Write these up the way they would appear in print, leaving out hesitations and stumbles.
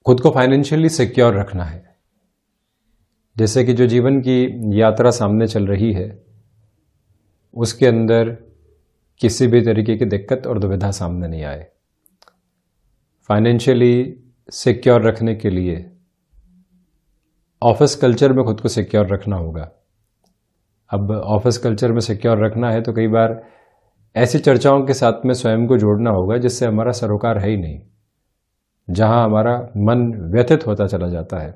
खुद को financially secure रखना है। जैसे कि जो जीवन की यात्रा सामने चल रही है उसके अंदर किसी भी तरीके की दिक्कत और दुविधा सामने नहीं आए। फाइनेंशियली सिक्योर रखने के लिए ऑफिस कल्चर में खुद को सिक्योर रखना होगा। अब ऑफिस कल्चर में सिक्योर रखना है तो कई बार ऐसी चर्चाओं के साथ में स्वयं को जोड़ना होगा जिससे हमारा सरोकार है ही नहीं, जहां हमारा मन व्यथित होता चला जाता है।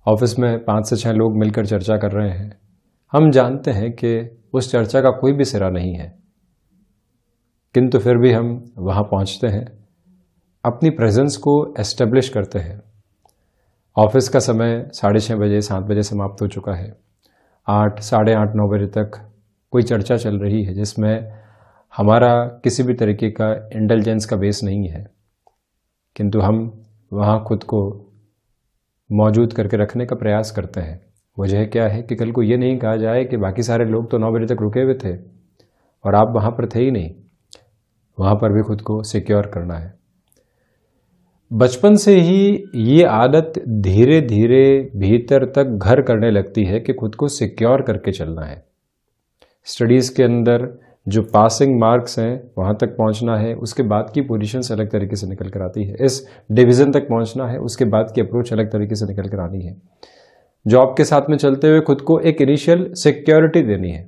ऑफिस में 5 से 6 लोग मिलकर चर्चा कर रहे हैं, हम जानते हैं कि उस चर्चा का कोई भी सिरा नहीं है, किंतु फिर भी हम वहां पहुंचते हैं, अपनी प्रेजेंस को एस्टेब्लिश करते हैं। ऑफिस का समय 6:30 बजे 7 बजे समाप्त हो चुका है। 8, साढ़े 8, 9 बजे तक कोई चर्चा चल रही है जिसमें हमारा किसी भी तरीके का इंटेलिजेंस का बेस नहीं है, किंतु हम वहाँ खुद को मौजूद करके रखने का प्रयास करते हैं। वजह क्या है कि कल को ये नहीं कहा जाए कि बाकी सारे लोग तो 9 बजे तक रुके हुए थे और आप वहाँ पर थे ही नहीं। वहाँ पर भी खुद को सिक्योर करना है। बचपन से ही ये आदत धीरे धीरे भीतर तक घर करने लगती है कि खुद को सिक्योर करके चलना है। स्टडीज़ के अंदर जो पासिंग मार्क्स हैं वहाँ तक पहुँचना है, उसके बाद की पोजीशंस अलग तरीके से निकल कर आती है। इस डिवीज़न तक पहुँचना है, उसके बाद की अप्रोच अलग तरीके से निकल कर आनी है। जॉब के साथ में चलते हुए खुद को एक इनिशियल सिक्योरिटी देनी है।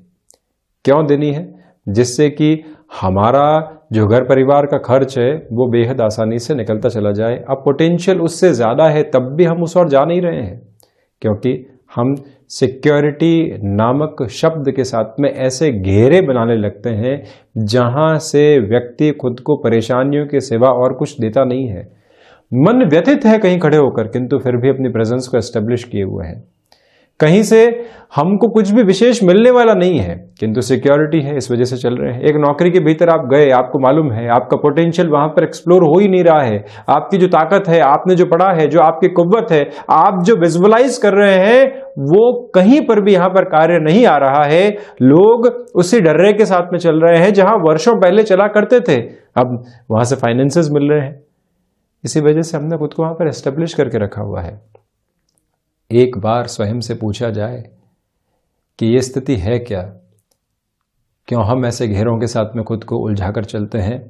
क्यों देनी है? जिससे कि हमारा जो घर परिवार का खर्च है वो बेहद आसानी से निकलता चला जाए। अब पोटेंशियल उससे ज़्यादा है तब भी हम उस ओर जा नहीं रहे हैं, क्योंकि हम सिक्योरिटी नामक शब्द के साथ में ऐसे घेरे बनाने लगते हैं जहां से व्यक्ति खुद को परेशानियों के सिवा और कुछ देता नहीं है। मन व्यथित है कहीं खड़े होकर, किंतु फिर भी अपनी प्रेजेंस को एस्टेब्लिश किए हुए है। कहीं से हमको कुछ भी विशेष मिलने वाला नहीं है, किंतु सिक्योरिटी है, इस वजह से चल रहे हैं। एक नौकरी के भीतर आप गए, आपको मालूम है आपका पोटेंशियल वहां पर एक्सप्लोर हो ही नहीं रहा है। आपकी जो ताकत है, आपने जो पढ़ा है, जो आपकी कुव्वत है, आप जो विजुअलाइज कर रहे हैं, वो कहीं पर भी यहां पर कार्य नहीं आ रहा है। लोग उसी डर्रे के साथ में चल रहे हैं जहां वर्षों पहले चला करते थे। अब वहां से फाइनेंसेस मिल रहे हैं। इसी वजह से हमने खुद को वहां पर एस्टेब्लिश करके रखा हुआ है। एक बार स्वयं से पूछा जाए कि ये स्थिति है क्या? क्यों हम ऐसे घेरों के साथ में खुद को उलझाकर चलते हैं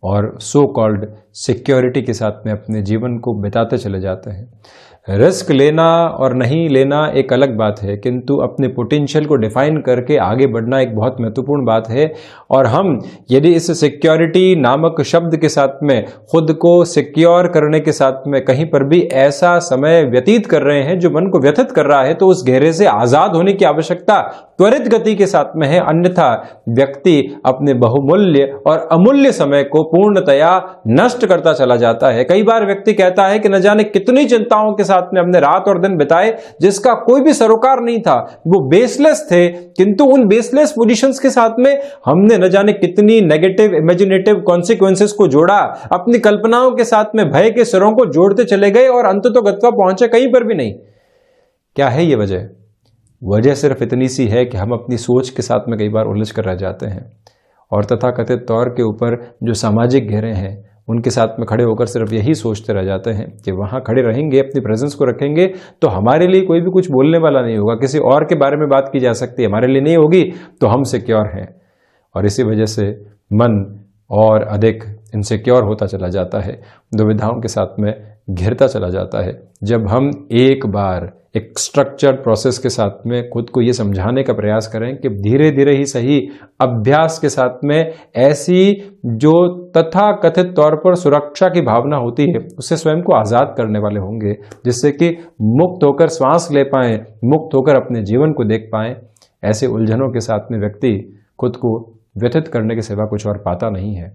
और सो कॉल्ड सिक्योरिटी के साथ में अपने जीवन को बिताते चले जाते हैं? रिस्क लेना और नहीं लेना एक अलग बात है, किंतु अपने पोटेंशियल को डिफाइन करके आगे बढ़ना एक बहुत महत्वपूर्ण बात है। और हम यदि इस सिक्योरिटी नामक शब्द के साथ में खुद को सिक्योर करने के साथ में कहीं पर भी ऐसा समय व्यतीत कर रहे हैं जो मन को व्यथित कर रहा है, तो उस घेरे से आजाद होने की आवश्यकता त्वरित गति के साथ में है। अन्यथा व्यक्ति अपने बहुमूल्य और अमूल्य समय को पूर्णतया नष्ट करता चला जाता है। कई बार व्यक्ति कहता है कि न जाने कितनी चिंताओं के साथ में हमने रात और दिन बिताए जिसका कोई भी सरोकार नहीं था, वो बेसलेस थे, किंतु उन बेसलेस पोजीशंस के साथ में हमने न जाने कितनी नेगेटिव इमेजिनेटिव कॉन्सिक्वेंसेस को जोड़ा, अपनी कल्पनाओं के साथ में भय के सिरों को जोड़ते चले गए और अंततोगत्वा पहुंचे कहीं पर भी नहीं। क्या है ये वजह? वजह सिर्फ इतनी सी है कि हम अपनी सोच के साथ में कई बार उलझ कर रह जाते हैं और तथाकथित तौर के ऊपर जो सामाजिक घेरे हैं उनके साथ में खड़े होकर सिर्फ यही सोचते रह जाते हैं कि वहाँ खड़े रहेंगे, अपनी प्रेजेंस को रखेंगे तो हमारे लिए कोई भी कुछ बोलने वाला नहीं होगा, किसी और के बारे में बात की जा सकती है, हमारे लिए नहीं होगी, तो हम सिक्योर हैं। और इसी वजह से मन और अधिक इनसिक्योर होता चला जाता है, दुविधाओं के साथ में घिरता चला जाता है। जब हम एक बार एक स्ट्रक्चर्ड प्रोसेस के साथ में खुद को ये समझाने का प्रयास करें कि धीरे धीरे ही सही, अभ्यास के साथ में ऐसी जो तथा कथित तौर पर सुरक्षा की भावना होती है उससे स्वयं को आज़ाद करने वाले होंगे, जिससे कि मुक्त होकर श्वास ले पाएं, मुक्त होकर अपने जीवन को देख पाएं। ऐसे उलझनों के साथ में व्यक्ति खुद को व्यथित करने के सिवा कुछ और पाता नहीं है।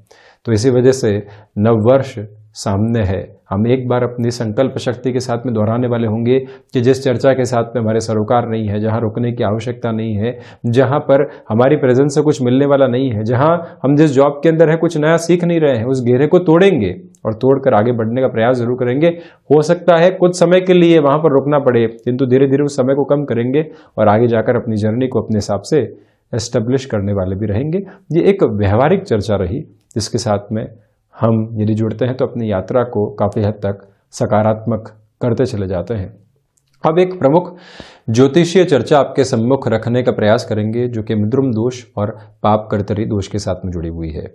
तो इसी वजह से नववर्ष सामने है, हम एक बार अपनी संकल्प शक्ति के साथ में दोहराने वाले होंगे कि जिस चर्चा के साथ में हमारे सरोकार नहीं है, जहां रुकने की आवश्यकता नहीं है, जहां पर हमारी प्रेजेंस से कुछ मिलने वाला नहीं है, जहां हम जिस जॉब के अंदर है कुछ नया सीख नहीं रहे हैं, उस घेरे को तोड़ेंगे और तोड़कर आगे बढ़ने का प्रयास जरूर करेंगे। हो सकता है कुछ समय के लिए वहां पर रुकना पड़े, किंतु धीरे धीरे उस समय को कम करेंगे और आगे जाकर अपनी जर्नी को अपने हिसाब से एस्टेब्लिश करने वाले भी रहेंगे। ये एक व्यवहारिक चर्चा रही जिसके साथ में हम यदि जुड़ते हैं तो अपनी यात्रा को काफ़ी हद तक सकारात्मक करते चले जाते हैं। अब एक प्रमुख ज्योतिषीय चर्चा आपके सम्मुख रखने का प्रयास करेंगे जो कि मिद्रुम दोष और पाप कर्तरी दोष के साथ में जुड़ी हुई है।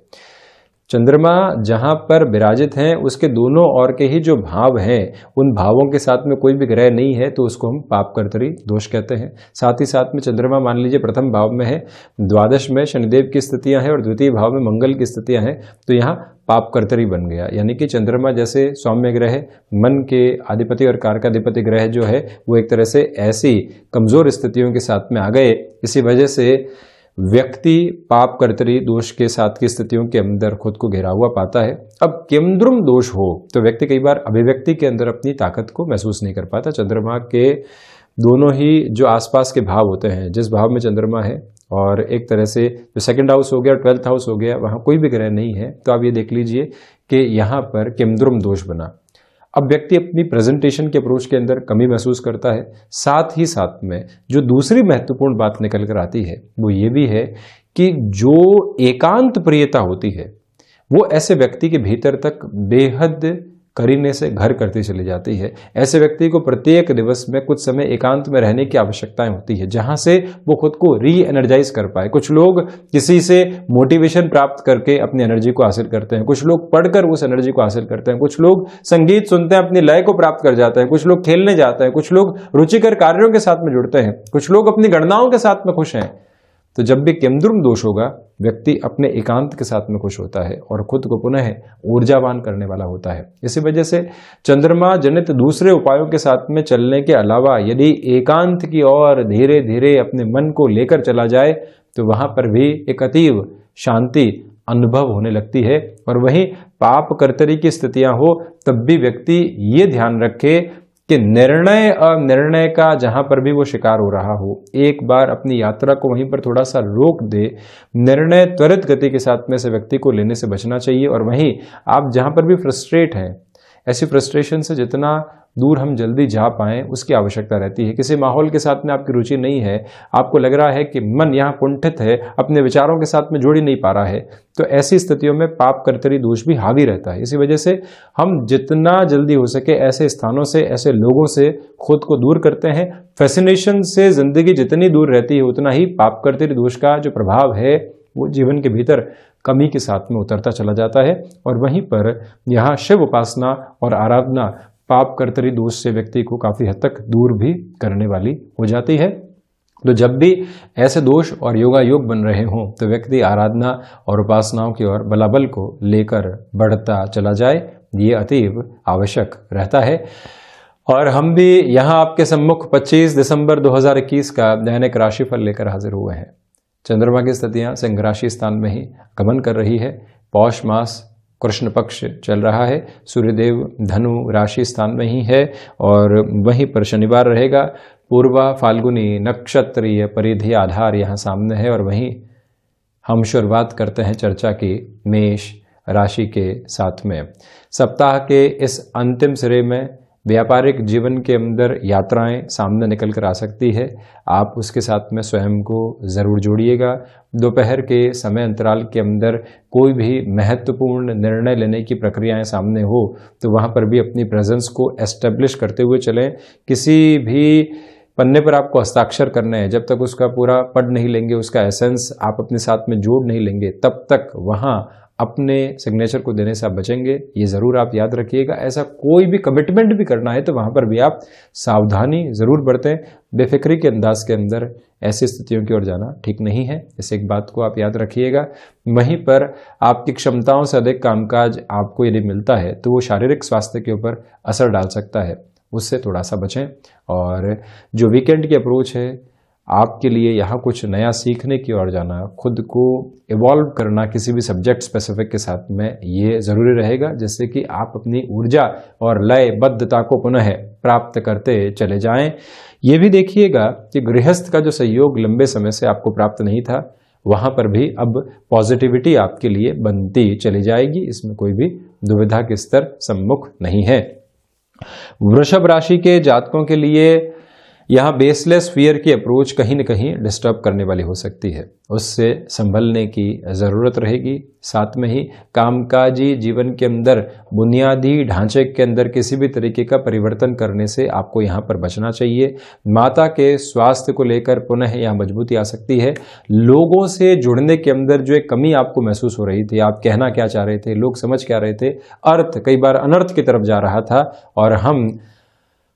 चंद्रमा जहां पर विराजित हैं उसके दोनों ओर के ही जो भाव हैं उन भावों के साथ में कोई भी ग्रह नहीं है तो उसको हम पाप कर्तरी दोष कहते हैं। साथ ही साथ में चंद्रमा मान लीजिए प्रथम भाव में है, द्वादश में शनिदेव की स्थितियां हैं और द्वितीय भाव में मंगल की स्थितियां हैं, तो यहाँ पाप कर्तरी बन गया। यानी कि चंद्रमा जैसे सौम्य ग्रह, मन के अधिपति और कारकाधिपति ग्रह जो है वो एक तरह से ऐसी कमजोर स्थितियों के साथ में आ गए। इसी वजह से व्यक्ति पाप कर्तरी दोष के साथ की स्थितियों के अंदर खुद को घिरा हुआ पाता है। अब केमद्रुम दोष हो तो व्यक्ति कई बार अभिव्यक्ति के अंदर अपनी ताकत को महसूस नहीं कर पाता। चंद्रमा के दोनों ही जो आसपास के भाव होते हैं, जिस भाव में चंद्रमा है और एक तरह से जो सेकंड हाउस हो गया, 12th हाउस हो गया, वहां कोई भी ग्रह नहीं है, तो आप ये देख लीजिए कि यहाँ पर केमद्रुम दोष बना। अब व्यक्ति अपनी प्रेजेंटेशन के अप्रोच के अंदर कमी महसूस करता है। साथ ही साथ में जो दूसरी महत्वपूर्ण बात निकल कर आती है वो ये भी है कि जो एकांत प्रियता होती है वो ऐसे व्यक्ति के भीतर तक बेहद करीने से घर करती चली जाती है। ऐसे व्यक्ति को प्रत्येक दिवस में कुछ समय एकांत में रहने की आवश्यकताएं होती है जहां से वो खुद को री एनर्जाइज कर पाए। कुछ लोग किसी से मोटिवेशन प्राप्त करके अपनी एनर्जी को हासिल करते हैं, कुछ लोग पढ़कर उस एनर्जी को हासिल करते हैं, कुछ लोग संगीत सुनते हैं अपनी लय को प्राप्त कर जाते हैं, कुछ लोग खेलने जाते हैं, कुछ लोग रुचिकर कार्यों के साथ में जुड़ते हैं, कुछ लोग अपनी गणनाओं के साथ में खुश हैं। तो जब भी केमद्रुम दोष होगा व्यक्ति अपने एकांत के साथ में खुश होता है और खुद को पुनः ऊर्जावान करने वाला होता है। इसी वजह से चंद्रमा जनित दूसरे उपायों के साथ में चलने के अलावा यदि एकांत की ओर धीरे धीरे अपने मन को लेकर चला जाए तो वहां पर भी एक अतीव शांति अनुभव होने लगती है। और वहीं पाप कर्तरी की स्थितियां हो तब भी व्यक्ति ये ध्यान रखे कि निर्णय अनिर्णय का जहां पर भी वो शिकार हो रहा हो, एक बार अपनी यात्रा को वहीं पर थोड़ा सा रोक दे। निर्णय त्वरित गति के साथ में से व्यक्ति को लेने से बचना चाहिए। और वहीं आप जहां पर भी फ्रस्ट्रेट हैं, ऐसी फ्रस्ट्रेशन से जितना दूर हम जल्दी जा पाएं उसकी आवश्यकता रहती है। किसी माहौल के साथ में आपकी रुचि नहीं है, आपको लग रहा है कि मन यहाँ कुंठित है, अपने विचारों के साथ में जोड़ ही नहीं पा रहा है, तो ऐसी स्थितियों में पाप कर्तरी दोष भी हावी रहता है। इसी वजह से हम जितना जल्दी हो सके ऐसे स्थानों से, ऐसे लोगों से खुद को दूर करते हैं। फैसिनेशन से जिंदगी जितनी दूर रहती है उतना ही पाप कर्तरी दोष का जो प्रभाव है वो जीवन के भीतर कमी के साथ में उतरता चला जाता है। और वहीं पर यहाँ शिव उपासना और आराधना पाप कर्तरी दोष से व्यक्ति को काफी हद तक दूर भी करने वाली हो जाती है। तो जब भी ऐसे दोष और योगा योग बन रहे हों तो व्यक्ति आराधना और उपासनाओं की ओर बलाबल को लेकर बढ़ता चला जाए, ये अतीव आवश्यक रहता है। और हम भी यहाँ आपके सम्मुख 25 दिसंबर 2021 का दैनिक राशिफल लेकर हाजिर हुए हैं। चंद्रमा की स्थितियां सिंह राशि स्थान में ही गमन कर रही है। पौष मास कृष्ण पक्ष चल रहा है। सूर्यदेव धनु राशि स्थान में ही है और वहीं पर शनिवार रहेगा। पूर्वा फाल्गुनी नक्षत्रीय परिधि आधार यहाँ सामने है। और वहीं हम शुरुआत करते हैं चर्चा की मेष राशि के साथ में। सप्ताह के इस अंतिम सिरे में व्यापारिक जीवन के अंदर यात्राएं सामने निकल कर आ सकती है, आप उसके साथ में स्वयं को ज़रूर जोड़िएगा। दोपहर के समय अंतराल के अंदर कोई भी महत्वपूर्ण निर्णय लेने की प्रक्रियाएं सामने हो तो वहां पर भी अपनी प्रेजेंस को एस्टेब्लिश करते हुए चलें। किसी भी पन्ने पर आपको हस्ताक्षर करने हैं, जब तक उसका पूरा पढ़ नहीं लेंगे, उसका एसेंस आप अपने साथ में जोड़ नहीं लेंगे, तब तक वहां अपने सिग्नेचर को देने से आप बचेंगे। ये ज़रूर आप याद रखिएगा। ऐसा कोई भी कमिटमेंट भी करना है तो वहाँ पर भी आप सावधानी ज़रूर बरतें। बेफिक्री के अंदाज के अंदर ऐसी स्थितियों की ओर जाना ठीक नहीं है, इस एक बात को आप याद रखिएगा। वहीं पर आपकी क्षमताओं से अधिक कामकाज आपको यदि मिलता है तो वो शारीरिक स्वास्थ्य के ऊपर असर डाल सकता है, उससे थोड़ा सा बचें। और जो वीकेंड की अप्रोच है आपके लिए यहाँ कुछ नया सीखने की ओर जाना, खुद को इवॉल्व करना किसी भी सब्जेक्ट स्पेसिफिक के साथ में, ये ज़रूरी रहेगा जिससे कि आप अपनी ऊर्जा और लयबद्धता को पुनः प्राप्त करते चले जाएं। ये भी देखिएगा कि गृहस्थ का जो सहयोग लंबे समय से आपको प्राप्त नहीं था, वहाँ पर भी अब पॉजिटिविटी आपके लिए बनती चली जाएगी, इसमें कोई भी दुविधा के स्तर सम्मुख नहीं है। वृषभ राशि के जातकों के लिए यहाँ बेसलेस फियर की अप्रोच कहीं न कहीं डिस्टर्ब करने वाली हो सकती है, उससे संभलने की ज़रूरत रहेगी। साथ में ही कामकाजी जीवन के अंदर बुनियादी ढांचे के अंदर किसी भी तरीके का परिवर्तन करने से आपको यहाँ पर बचना चाहिए। माता के स्वास्थ्य को लेकर पुनः यहाँ मजबूती आ सकती है। लोगों से जुड़ने के अंदर जो एक कमी आपको महसूस हो रही थी, आप कहना क्या चाह रहे थे, लोग समझ क्या रहे थे, अर्थ कई बार अनर्थ की तरफ जा रहा था और हम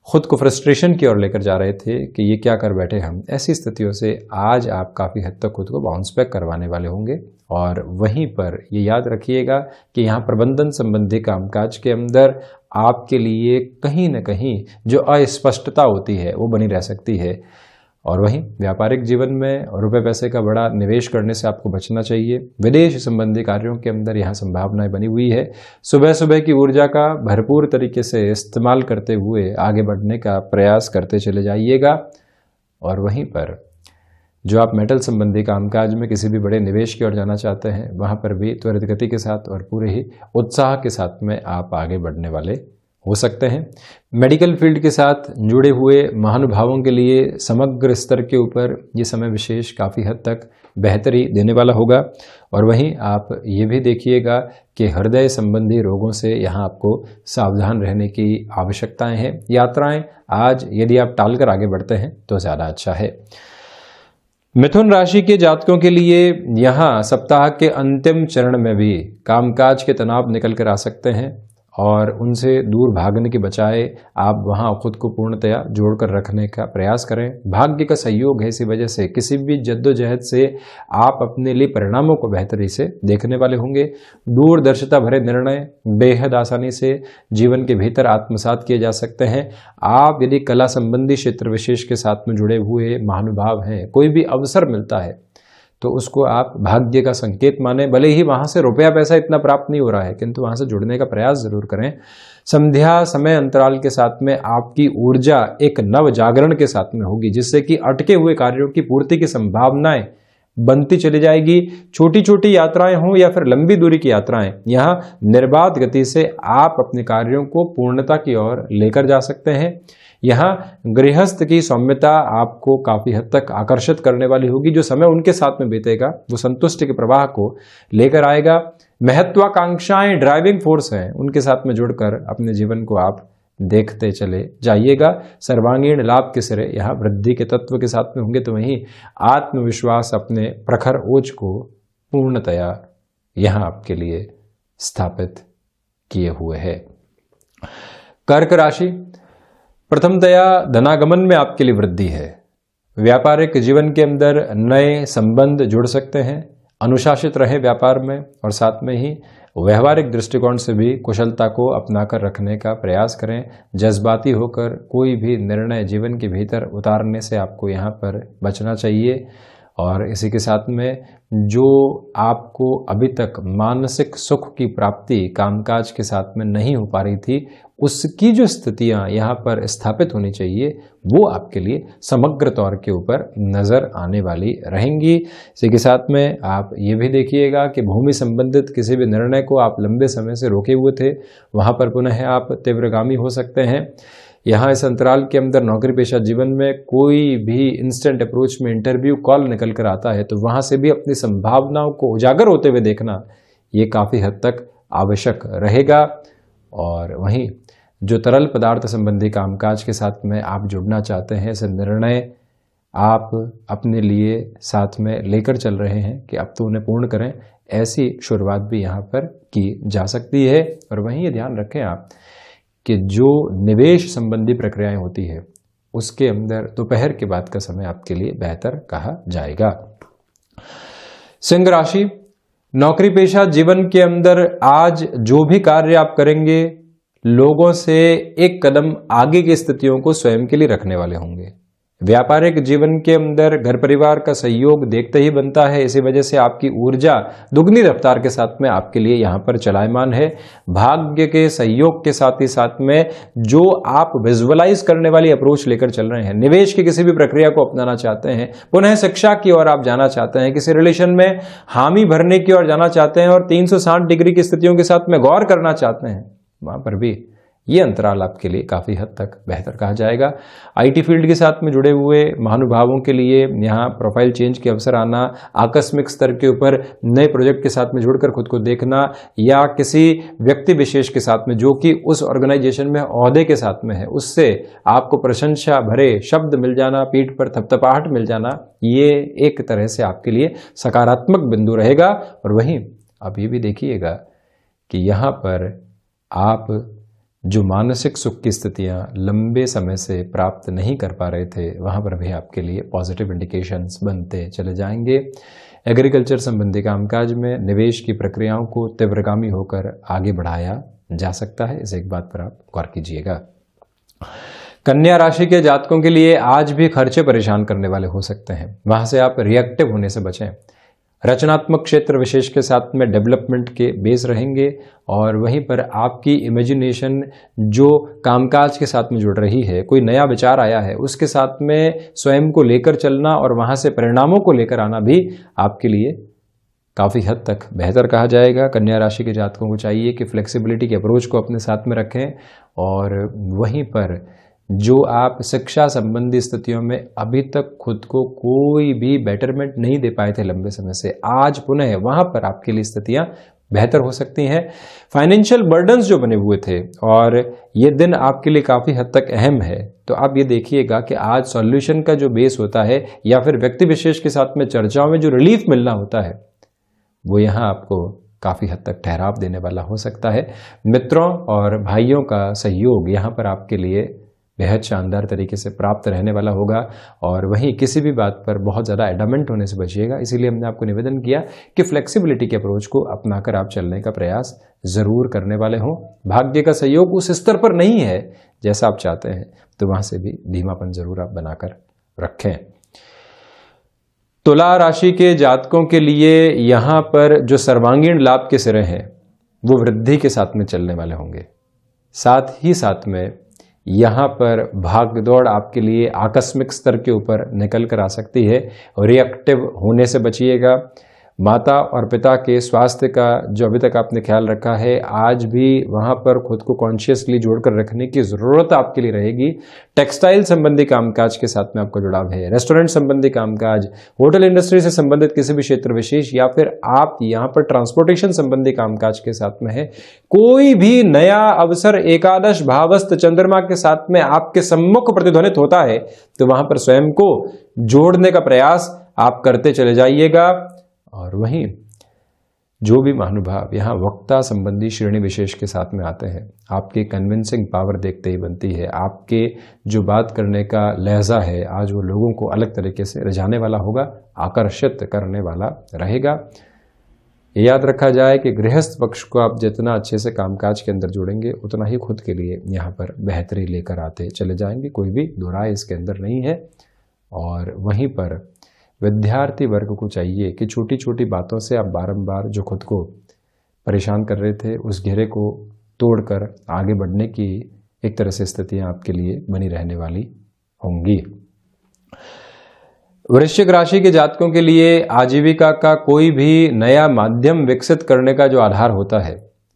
खुद को फ्रस्ट्रेशन की ओर लेकर जा रहे थे कि ये क्या कर बैठे हम। ऐसी स्थितियों से आज आप काफ़ी हद तक खुद को बाउंस बैक करवाने वाले होंगे। और वहीं पर ये याद रखिएगा कि यहाँ प्रबंधन संबंधी कामकाज के अंदर आपके लिए कहीं न कहीं जो अस्पष्टता होती है वो बनी रह सकती है। और वहीं व्यापारिक जीवन में रुपए पैसे का बड़ा निवेश करने से आपको बचना चाहिए। विदेश संबंधी कार्यों के अंदर यहाँ संभावनाएं बनी हुई है। सुबह सुबह की ऊर्जा का भरपूर तरीके से इस्तेमाल करते हुए आगे बढ़ने का प्रयास करते चले जाइएगा। और वहीं पर जो आप मेटल संबंधी कामकाज में किसी भी बड़े निवेश की ओर जाना चाहते हैं, वहाँ पर भी त्वरित गति के साथ और पूरे ही उत्साह के साथ में आप आगे बढ़ने वाले हो सकते हैं। मेडिकल फील्ड के साथ जुड़े हुए महानुभावों के लिए समग्र स्तर के ऊपर ये समय विशेष काफ़ी हद तक बेहतरी देने वाला होगा। और वहीं आप ये भी देखिएगा कि हृदय संबंधी रोगों से यहाँ आपको सावधान रहने की आवश्यकताएं हैं। यात्राएं आज यदि आप टालकर आगे बढ़ते हैं तो ज़्यादा अच्छा है। मिथुन राशि के जातकों के लिए यहाँ सप्ताह के अंतिम चरण में भी कामकाज के तनाव निकल कर आ सकते हैं और उनसे दूर भागने के बजाय आप वहाँ खुद को पूर्णतया जोड़कर रखने का प्रयास करें। भाग्य का सहयोग है, इसी वजह से किसी भी जद्दोजहद से आप अपने लिए परिणामों को बेहतरी से देखने वाले होंगे। दूरदर्शिता भरे निर्णय बेहद आसानी से जीवन के भीतर आत्मसात किए जा सकते हैं। आप यदि कला संबंधी क्षेत्र विशेष के साथ में जुड़े हुए महानुभाव हैं, कोई भी अवसर मिलता है तो उसको आप भाग्य का संकेत माने। भले ही वहाँ से रुपया पैसा इतना प्राप्त नहीं हो रहा है, किंतु वहाँ से जुड़ने का प्रयास जरूर करें। संध्या समय अंतराल के साथ में आपकी ऊर्जा एक नव जागरण के साथ में होगी, जिससे कि अटके हुए कार्यों की पूर्ति की संभावनाएं बनती चली जाएगी। छोटी छोटी यात्राएं हों या फिर लंबी दूरी की यात्राएं, यहाँ निर्बाध गति से आप अपने कार्यों को पूर्णता की ओर लेकर जा सकते हैं। यहाँ गृहस्थ की सौम्यता आपको काफ़ी हद तक आकर्षित करने वाली होगी। जो समय उनके साथ में बीतेगा वो संतुष्टि के प्रवाह को लेकर आएगा। महत्वाकांक्षाएं ड्राइविंग फोर्स हैं, उनके साथ में जुड़कर अपने जीवन को आप देखते चले जाइएगा। सर्वांगीण लाभ के सिरे यहाँ वृद्धि के तत्व के साथ में होंगे, तो वहीं आत्मविश्वास अपने प्रखर ओज को पूर्णतया यहाँ आपके लिए स्थापित किए हुए है। कर्क राशि, प्रथमतया धनागमन में आपके लिए वृद्धि है। व्यापारिक जीवन के अंदर नए संबंध जुड़ सकते हैं। अनुशासित रहे व्यापार में और साथ में ही व्यवहारिक दृष्टिकोण से भी कुशलता को अपनाकर रखने का प्रयास करें। जज्बाती होकर कोई भी निर्णय जीवन के भीतर उतारने से आपको यहाँ पर बचना चाहिए। और इसी के साथ में जो आपको अभी तक मानसिक सुख की प्राप्ति कामकाज के साथ में नहीं हो पा रही थी, उसकी जो स्थितियां यहाँ पर स्थापित होनी चाहिए वो आपके लिए समग्र तौर के ऊपर नज़र आने वाली रहेंगी। इसी के साथ में आप ये भी देखिएगा कि भूमि संबंधित किसी भी निर्णय को आप लंबे समय से रोके हुए थे, वहाँ पर पुनः आप तीव्रगामी हो सकते हैं। यहाँ इस अंतराल के अंदर नौकरी पेशा जीवन में कोई भी इंस्टेंट अप्रोच में इंटरव्यू कॉल निकल कर आता है तो वहाँ से भी अपनी संभावनाओं को उजागर होते हुए देखना ये काफ़ी हद तक आवश्यक रहेगा। और वहीं जो तरल पदार्थ संबंधी कामकाज के साथ में आप जुड़ना चाहते हैं, ऐसे निर्णय आप अपने लिए साथ में लेकर चल रहे हैं कि अब तो उन्हें पूर्ण करें, ऐसी शुरुआत भी यहाँ पर की जा सकती है। और वहीं ये ध्यान रखें आप कि जो निवेश संबंधी प्रक्रियाएं होती है उसके अंदर दोपहर के बाद का समय आपके लिए बेहतर कहा जाएगा। सिंह राशि, नौकरी पेशा जीवन के अंदर आज जो भी कार्य आप करेंगे, लोगों से एक कदम आगे की स्थितियों को स्वयं के लिए रखने वाले होंगे। व्यापारिक जीवन के अंदर घर परिवार का सहयोग देखते ही बनता है, इसी वजह से आपकी ऊर्जा दुगनी रफ्तार के साथ में आपके लिए यहाँ पर चलायमान है। भाग्य के सहयोग के साथ ही साथ में जो आप विजुअलाइज करने वाली अप्रोच लेकर चल रहे हैं, निवेश की किसी भी प्रक्रिया को अपनाना चाहते हैं, पुनः शिक्षा की ओर आप जाना चाहते हैं, किसी रिलेशन में हामी भरने की ओर जाना चाहते हैं और 360 डिग्री की स्थितियों के साथ में गौर करना चाहते हैं, वहाँ पर भी ये अंतराल आपके लिए काफ़ी हद तक बेहतर कहा जाएगा। आईटी फील्ड के साथ में जुड़े हुए महानुभावों के लिए यहाँ प्रोफाइल चेंज के अवसर आना, आकस्मिक स्तर के ऊपर नए प्रोजेक्ट के साथ में जुड़कर खुद को देखना, या किसी व्यक्ति विशेष के साथ में जो कि उस ऑर्गेनाइजेशन में ओहदे के साथ में है उससे आपको प्रशंसा भरे शब्द मिल जाना, पीठ पर थपथपाहट मिल जाना, ये एक तरह से आपके लिए सकारात्मक बिंदु रहेगा। और वहीं आप ये भी देखिएगा कि यहाँ पर आप जो मानसिक सुख की स्थितियाँ लंबे समय से प्राप्त नहीं कर पा रहे थे, वहाँ पर भी आपके लिए पॉजिटिव इंडिकेशंस बनते चले जाएंगे। एग्रीकल्चर संबंधी कामकाज में निवेश की प्रक्रियाओं को तीव्रगामी होकर आगे बढ़ाया जा सकता है, इस एक बात पर आप गौर कीजिएगा। कन्या राशि के जातकों के लिए आज भी खर्चे परेशान करने वाले हो सकते हैं, वहाँ से आप रिएक्टिव होने से बचें। रचनात्मक क्षेत्र विशेष के साथ में डेवलपमेंट के बेस रहेंगे, और वहीं पर आपकी इमेजिनेशन जो कामकाज के साथ में जुड़ रही है, कोई नया विचार आया है उसके साथ में स्वयं को लेकर चलना और वहाँ से परिणामों को लेकर आना भी आपके लिए काफ़ी हद तक बेहतर कहा जाएगा। कन्या राशि के जातकों को चाहिए कि फ्लेक्सिबिलिटी के अप्रोच को अपने साथ में रखें, और वहीं पर जो आप शिक्षा संबंधी स्थितियों में अभी तक खुद को कोई भी बेटरमेंट नहीं दे पाए थे लंबे समय से, आज पुनः वहाँ पर आपके लिए स्थितियाँ बेहतर हो सकती हैं। फाइनेंशियल बर्डन्स जो बने हुए थे, और ये दिन आपके लिए काफ़ी हद तक अहम है, तो आप ये देखिएगा कि आज सॉल्यूशन का जो बेस होता है या फिर व्यक्ति विशेष के साथ में चर्चाओं में जो रिलीफ मिलना होता है, वो यहाँ आपको काफ़ी हद तक ठहराव देने वाला हो सकता है। मित्रों और भाइयों का सहयोग यहाँ पर आपके लिए बेहद शानदार तरीके से प्राप्त रहने वाला होगा, और वहीं किसी भी बात पर बहुत ज़्यादा एडमेंट होने से बचिएगा। इसीलिए हमने आपको निवेदन किया कि फ्लेक्सिबिलिटी के अप्रोच को अपनाकर आप चलने का प्रयास ज़रूर करने वाले हों। भाग्य का सहयोग उस स्तर पर नहीं है जैसा आप चाहते हैं, तो वहाँ से भी धीमापन ज़रूर आप बनाकर रखें। तुला राशि के जातकों के लिए यहाँ पर जो सर्वांगीण लाभ के सिरे हैं वो वृद्धि के साथ में चलने वाले होंगे। साथ ही साथ में यहाँ पर भागदौड़ आपके लिए आकस्मिक स्तर के ऊपर निकल कर आ सकती है, और रिएक्टिव होने से बचिएगा। माता और पिता के स्वास्थ्य का जो अभी तक आपने ख्याल रखा है, आज भी वहाँ पर खुद को कॉन्शियसली जोड़कर रखने की ज़रूरत आपके लिए रहेगी। टेक्सटाइल संबंधी कामकाज के साथ में आपका जुड़ाव है, रेस्टोरेंट संबंधी कामकाज, होटल इंडस्ट्री से संबंधित किसी भी क्षेत्र विशेष, या फिर आप यहाँ पर ट्रांसपोर्टेशन संबंधी कामकाज के साथ में है। कोई भी नया अवसर एकादश भावस्थ चंद्रमा के साथ में आपके सम्मुख प्रतिध्वनित होता है, तो वहाँ पर स्वयं को जोड़ने का प्रयास आप करते चले जाइएगा। और वहीं जो भी महानुभाव यहाँ वक्ता संबंधी श्रेणी विशेष के साथ में आते हैं, आपकी कन्विंसिंग पावर देखते ही बनती है। आपके जो बात करने का लहजा है, आज वो लोगों को अलग तरीके से रिझाने वाला होगा, आकर्षित करने वाला रहेगा। ये याद रखा जाए कि गृहस्थ पक्ष को आप जितना अच्छे से कामकाज के अंदर जोड़ेंगे, उतना ही खुद के लिए यहाँ पर बेहतरी लेकर आते चले जाएंगे, कोई भी दो राय इसके अंदर नहीं है। और वहीं पर विद्यार्थी वर्ग को चाहिए कि छोटी छोटी बातों से आप बारंबार जो खुद को परेशान कर रहे थे, उस घेरे को तोड़कर आगे बढ़ने की एक तरह से स्थितियां आपके लिए बनी रहने वाली होंगी। वृश्चिक राशि के जातकों के लिए आजीविका का कोई भी नया माध्यम विकसित करने का जो आधार होता है,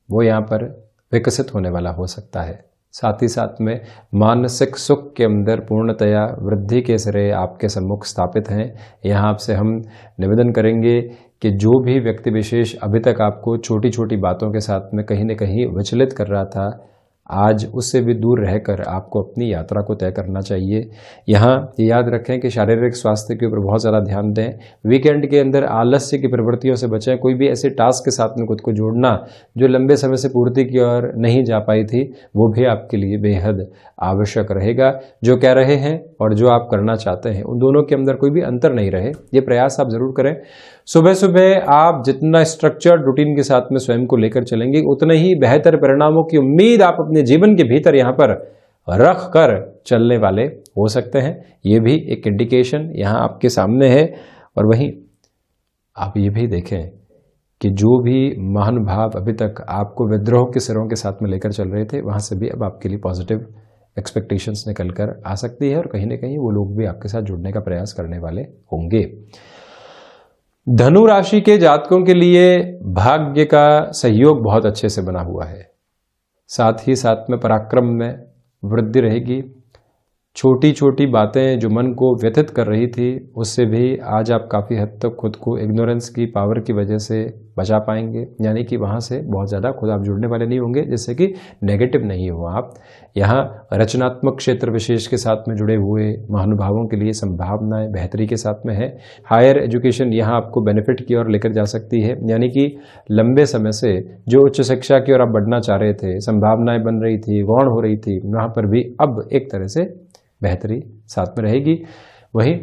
वो यहाँ पर विकसित होने वाला हो सकता है। साथ ही साथ में मानसिक सुख के अंदर पूर्णतया वृद्धि के सिरे आपके सम्मुख स्थापित हैं। यहाँ आपसे हम निवेदन करेंगे कि जो भी व्यक्ति विशेष अभी तक आपको छोटी छोटी बातों के साथ में कहीं न कहीं विचलित कर रहा था, आज उससे भी दूर रहकर आपको अपनी यात्रा को तय करना चाहिए। यहाँ ये याद रखें कि शारीरिक स्वास्थ्य के ऊपर बहुत ज़्यादा ध्यान दें। वीकेंड के अंदर आलस्य की प्रवृत्तियों से बचें। कोई भी ऐसे टास्क के साथ में खुद को जोड़ना जो लंबे समय से पूर्ति की ओर नहीं जा पाई थी, वो भी आपके लिए बेहद आवश्यक रहेगा। जो कह रहे हैं और जो आप करना चाहते हैं, उन दोनों के अंदर कोई भी अंतर नहीं रहे, ये प्रयास आप ज़रूर करें। सुबह सुबह आप जितना स्ट्रक्चर्ड रूटीन के साथ में स्वयं को लेकर चलेंगे, उतने ही बेहतर परिणामों की उम्मीद आप अपने जीवन के भीतर यहाँ पर रख कर चलने वाले हो सकते हैं। ये भी एक इंडिकेशन यहाँ आपके सामने है। और वहीं आप ये भी देखें कि जो भी महानुभाव अभी तक आपको विद्रोह के सिरों के साथ में लेकर चल रहे थे, वहाँ से भी अब आपके लिए पॉजिटिव एक्सपेक्टेशंस निकल कर आ सकती है, और कहीं ना कहीं वो लोग भी आपके साथ जुड़ने का प्रयास करने वाले होंगे। धनु राशि के जातकों के लिए भाग्य का सहयोग बहुत अच्छे से बना हुआ है। साथ ही साथ में पराक्रम में वृद्धि रहेगी। छोटी छोटी बातें जो मन को व्यथित कर रही थी उससे भी आज आप काफ़ी हद तक खुद को इग्नोरेंस की पावर की वजह से बचा पाएंगे, यानी कि वहाँ से बहुत ज़्यादा खुद आप जुड़ने वाले नहीं होंगे, जिससे कि नेगेटिव नहीं हो आप। यहाँ रचनात्मक क्षेत्र विशेष के साथ में जुड़े हुए महानुभावों के लिए संभावनाएं बेहतरी के साथ में है। हायर एजुकेशन यहाँ आपको बेनिफिट की ओर लेकर जा सकती है, यानी कि लंबे समय से जो उच्च शिक्षा की ओर आप बढ़ना चाह रहे थे, संभावनाएं बन रही थी, गौण हो रही थी, वहाँ पर भी अब एक तरह से बेहतरी साथ में रहेगी। वहीं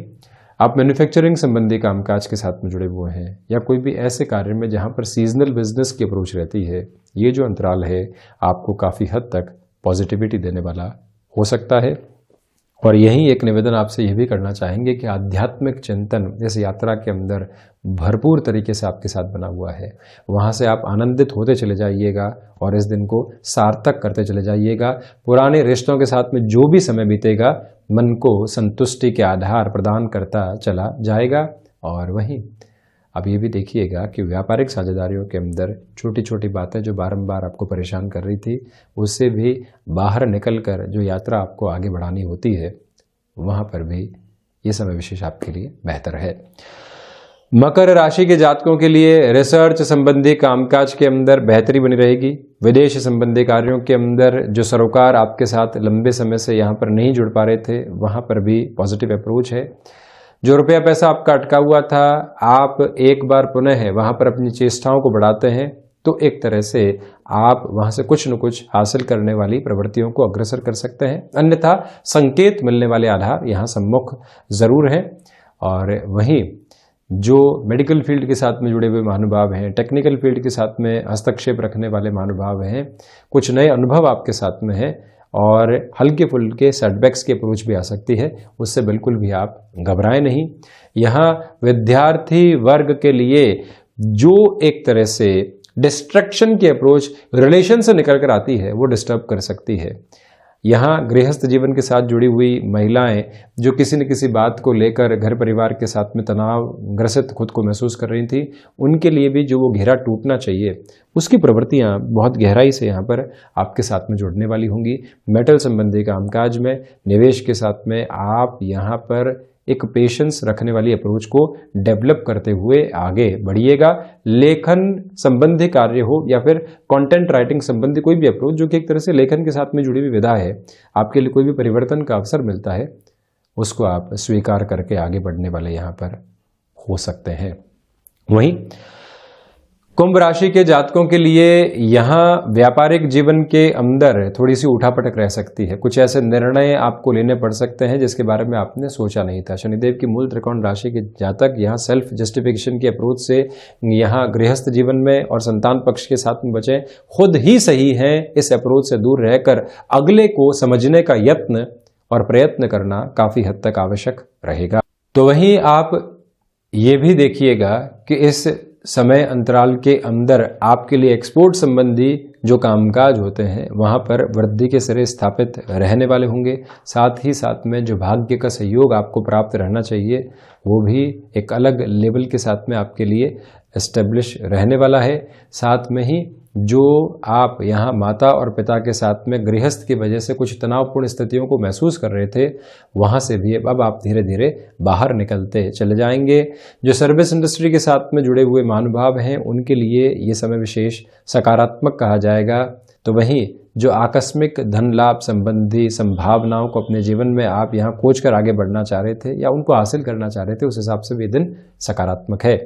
आप मैन्युफैक्चरिंग संबंधी कामकाज के साथ में जुड़े हुए हैं या कोई भी ऐसे कार्य में जहां पर सीजनल बिजनेस की अप्रोच रहती है, ये जो अंतराल है आपको काफ़ी हद तक पॉजिटिविटी देने वाला हो सकता है। और यही एक निवेदन आपसे यह भी करना चाहेंगे कि आध्यात्मिक चिंतन इस यात्रा के अंदर भरपूर तरीके से आपके साथ बना हुआ है, वहाँ से आप आनंदित होते चले जाइएगा और इस दिन को सार्थक करते चले जाइएगा। पुराने रिश्तों के साथ में जो भी समय बीतेगा मन को संतुष्टि के आधार प्रदान करता चला जाएगा। और वहीं अब ये भी देखिएगा कि व्यापारिक साझेदारियों के अंदर छोटी छोटी बातें जो बारंबार आपको परेशान कर रही थी उससे भी बाहर निकलकर जो यात्रा आपको आगे बढ़ानी होती है, वहाँ पर भी ये समय विशेष आपके लिए बेहतर है। मकर राशि के जातकों के लिए रिसर्च संबंधी कामकाज के अंदर बेहतरी बनी रहेगी। विदेश संबंधी कार्यों के अंदर जो सरोकार आपके साथ लंबे समय से यहाँ पर नहीं जुड़ पा रहे थे, वहाँ पर भी पॉजिटिव अप्रोच है। जो रुपया पैसा आपका अटका हुआ था, आप एक बार पुनः वहाँ पर अपनी चेष्टाओं को बढ़ाते हैं तो एक तरह से आप वहाँ से कुछ न कुछ हासिल करने वाली प्रवृत्तियों को अग्रसर कर सकते हैं। अन्यथा संकेत मिलने वाले आधार यहाँ सम्मुख जरूर हैं। और वहीं जो मेडिकल फील्ड के साथ में जुड़े हुए महानुभाव हैं, टेक्निकल फील्ड के साथ में हस्तक्षेप रखने वाले महानुभाव हैं, कुछ नए अनुभव आपके साथ में हैं और हल्के फुल्के सेटबैक्स की अप्रोच भी आ सकती है, उससे बिल्कुल भी आप घबराएं नहीं। यहाँ विद्यार्थी वर्ग के लिए जो एक तरह से डिस्ट्रैक्शन की अप्रोच रिलेशन से निकल कर आती है वो डिस्टर्ब कर सकती है। यहाँ गृहस्थ जीवन के साथ जुड़ी हुई महिलाएं जो किसी न किसी बात को लेकर घर परिवार के साथ में तनाव ग्रसित खुद को महसूस कर रही थी, उनके लिए भी जो वो घेरा टूटना चाहिए उसकी प्रवृत्तियाँ बहुत गहराई से यहाँ पर आपके साथ में जुड़ने वाली होंगी। मेटल संबंधी कामकाज में निवेश के साथ में आप यहाँ पर एक पेशेंस रखने वाली अप्रोच को डेवलप करते हुए आगे बढ़िएगा। लेखन संबंधी कार्य हो या फिर कंटेंट राइटिंग संबंधी कोई भी अप्रोच जो कि एक तरह से लेखन के साथ में जुड़ी हुई विधा है, आपके लिए कोई भी परिवर्तन का अवसर मिलता है उसको आप स्वीकार करके आगे बढ़ने वाले यहाँ पर हो सकते हैं। वहीं कुंभ राशि के जातकों के लिए यहाँ व्यापारिक जीवन के अंदर थोड़ी सी उठापटक रह सकती है। कुछ ऐसे निर्णय आपको लेने पड़ सकते हैं जिसके बारे में आपने सोचा नहीं था। शनिदेव की मूल त्रिकोण राशि के जातक यहाँ सेल्फ जस्टिफिकेशन की अप्रोच से यहाँ गृहस्थ जीवन में और संतान पक्ष के साथ में बचे खुद ही सही हैं, इस अप्रोच से दूर रहकर अगले को समझने का यत्न और प्रयत्न करना काफी हद तक आवश्यक रहेगा। तो वहीं आप ये भी देखिएगा कि इस समय अंतराल के अंदर आपके लिए एक्सपोर्ट संबंधी जो कामकाज होते हैं वहाँ पर वृद्धि के सिरे स्थापित रहने वाले होंगे। साथ ही साथ में जो भाग्य का सहयोग आपको प्राप्त रहना चाहिए वो भी एक अलग लेवल के साथ में आपके लिए एस्टेब्लिश रहने वाला है। साथ में ही जो आप यहाँ माता और पिता के साथ में गृहस्थ की वजह से कुछ तनावपूर्ण स्थितियों को महसूस कर रहे थे, वहाँ से भी अब आप धीरे धीरे बाहर निकलते चले जाएंगे। जो सर्विस इंडस्ट्री के साथ में जुड़े हुए महानुभाव हैं उनके लिए ये समय विशेष सकारात्मक कहा जाएगा। तो वहीं जो आकस्मिक धन लाभ संबंधी संभावनाओं को अपने जीवन में आप यहाँ खोज कर आगे बढ़ना चाह रहे थे या उनको हासिल करना चाह रहे थे, उस हिसाब से भी दिन सकारात्मक है।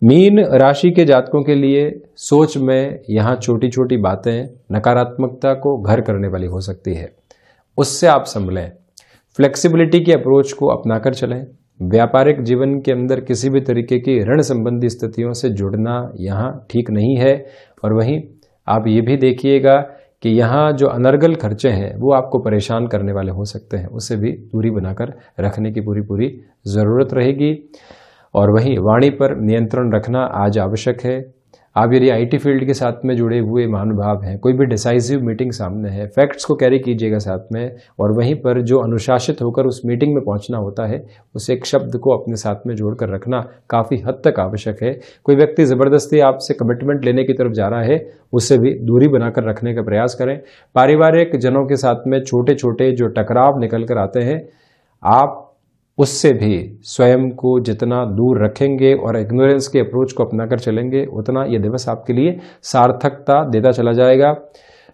मीन राशि के जातकों के लिए सोच में यहाँ छोटी छोटी बातें नकारात्मकता को घर करने वाली हो सकती है, उससे आप संभलें। फ्लेक्सिबिलिटी की अप्रोच को अपनाकर चलें। व्यापारिक जीवन के अंदर किसी भी तरीके की ऋण संबंधी स्थितियों से जुड़ना यहाँ ठीक नहीं है। और वहीं आप ये भी देखिएगा कि यहाँ जो अनर्गल खर्चे हैं वो आपको परेशान करने वाले हो सकते हैं, उससे भी दूरी बनाकर रखने की पूरी ज़रूरत रहेगी। और वहीं वाणी पर नियंत्रण रखना आज आवश्यक है। आप यदि आईटी फील्ड के साथ में जुड़े हुए महानुभाव हैं, कोई भी डिसाइसिव मीटिंग सामने है, फैक्ट्स को कैरी कीजिएगा साथ में, और वहीं पर जो अनुशासित होकर उस मीटिंग में पहुंचना होता है उस एक शब्द को अपने साथ में जोड़कर रखना काफ़ी हद तक आवश्यक है। कोई व्यक्ति ज़बरदस्ती आपसे कमिटमेंट लेने की तरफ जा रहा है, उससे भी दूरी बनाकर रखने का प्रयास करें। पारिवारिक जनों के साथ में छोटे छोटे जो टकराव निकल कर आते हैं, आप उससे भी स्वयं को जितना दूर रखेंगे और इग्नोरेंस के अप्रोच को अपनाकर चलेंगे, उतना ये दिवस आपके लिए सार्थकता देता चला जाएगा।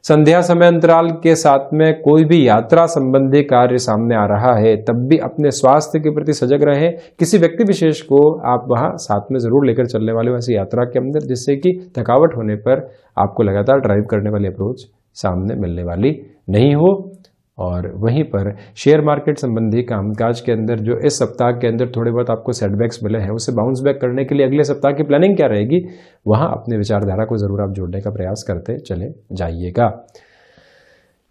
संध्या समय अंतराल के साथ में कोई भी यात्रा संबंधी कार्य सामने आ रहा है, तब भी अपने स्वास्थ्य के प्रति सजग रहें। किसी व्यक्ति विशेष को आप वहां साथ में जरूर लेकर चलने वाले हो ऐसी यात्रा के अंदर, जिससे कि थकावट होने पर आपको लगातार ड्राइव करने वाली अप्रोच सामने मिलने वाली नहीं हो। और वहीं पर शेयर मार्केट संबंधी कामकाज के अंदर जो इस सप्ताह के अंदर थोड़े बहुत आपको सेटबैक्स मिले हैं, उसे बाउंस बैक करने के लिए अगले सप्ताह की प्लानिंग क्या रहेगी, वहां अपने विचारधारा को जरूर आप जोड़ने का प्रयास करते चले जाइएगा।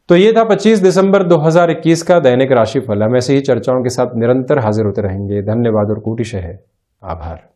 तो ये था 25 दिसंबर 2021 का दैनिक राशिफल। हम ऐसे ही चर्चाओं के साथ निरंतर हाजिर होते रहेंगे। धन्यवाद और कोटिशः आभार।